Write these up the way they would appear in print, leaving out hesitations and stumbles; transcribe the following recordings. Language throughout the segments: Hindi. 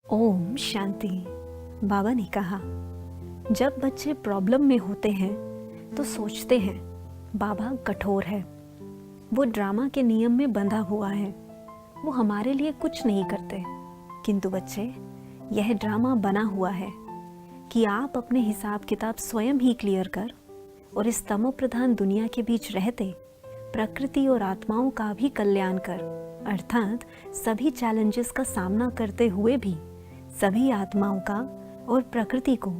ओम शांति। बाबा ने कहा, जब बच्चे प्रॉब्लम में होते हैं तो सोचते हैं बाबा कठोर है, वो ड्रामा के नियम में बंधा हुआ है, वो हमारे लिए कुछ नहीं करते। किंतु बच्चे, यह ड्रामा बना हुआ है कि आप अपने हिसाब किताब स्वयं ही क्लियर कर और इस तमो प्रधान दुनिया के बीच रहते प्रकृति और आत्माओं का भी कल्याण कर, अर्थात सभी चैलेंजेस का सामना करते हुए भी सभी आत्माओं का और प्रकृति को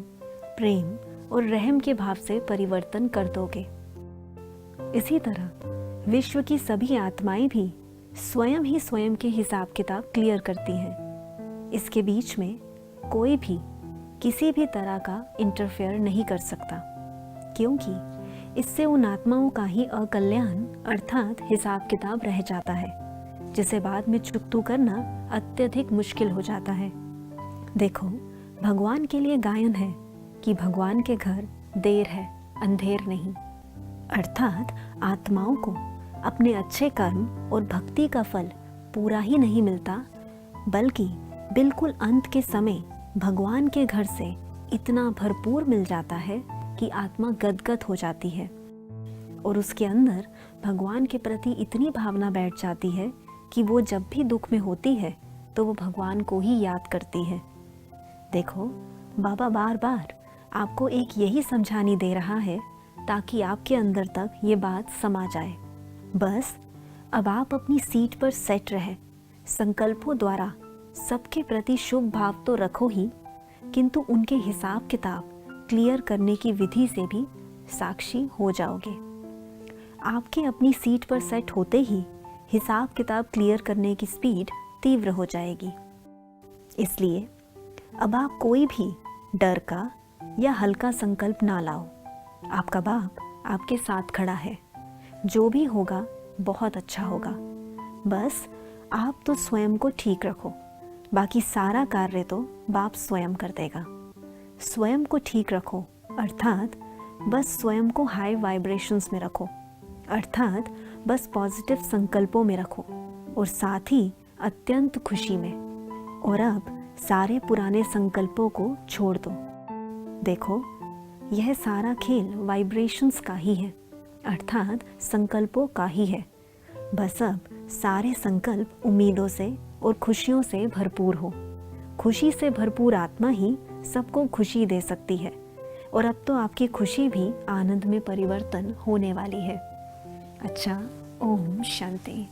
प्रेम और रहम के भाव से परिवर्तन कर दोगे। इसी तरह विश्व की सभी आत्माएं भी स्वयं ही स्वयं के हिसाब किताब क्लियर करती हैं। इसके बीच में कोई भी किसी भी तरह का इंटरफेयर नहीं कर सकता, क्योंकि इससे उन आत्माओं का ही अकल्याण अर्थात हिसाब किताब रह जाता है, जिसे बाद में चुकतू करना अत्यधिक मुश्किल हो जाता है। देखो, भगवान के लिए गायन है कि भगवान के घर देर है अंधेर नहीं, अर्थात आत्माओं को अपने अच्छे कर्म और भक्ति का फल पूरा ही नहीं मिलता, बल्कि बिल्कुल अंत के समय भगवान के घर से इतना भरपूर मिल जाता है कि आत्मा गदगद हो जाती है और उसके अंदर भगवान के प्रति इतनी भावना बैठ जाती है कि वो जब भी दुख में होती है तो वो भगवान को ही याद करती है। देखो, बाबा बार बार आपको एक यही समझानी दे रहा है ताकि आपके अंदर तक ये बात समा जाए। बस अब आप अपनी सीट पर सेट रहे, संकल्पों द्वारा सबके प्रति शुभ भाव तो रखो ही, किंतु उनके हिसाब किताब क्लियर करने की विधि से भी साक्षी हो जाओगे। आपके अपनी सीट पर सेट होते ही हिसाब किताब क्लियर करने की स्पीड तीव्र हो जाएगी। इसलिए अब आप कोई भी डर का या हल्का संकल्प ना लाओ। आपका बाप आपके साथ खड़ा है, जो भी होगा बहुत अच्छा होगा। बस आप तो स्वयं को ठीक रखो, बाकी सारा कार्य तो बाप स्वयं कर देगा। स्वयं को ठीक रखो, अर्थात बस स्वयं को हाई वाइब्रेशंस में रखो, अर्थात बस पॉजिटिव संकल्पों में रखो और साथ ही अत्यंत खुशी में। और अब सारे पुराने संकल्पों को छोड़ दो। देखो, यह सारा खेल वाइब्रेशंस का ही है, अर्थात संकल्पों का ही है। बस अब सारे संकल्प उम्मीदों से और खुशियों से भरपूर हो। खुशी से भरपूर आत्मा ही सबको खुशी दे सकती है और अब तो आपकी खुशी भी आनंद में परिवर्तन होने वाली है। अच्छा, ओम शांति।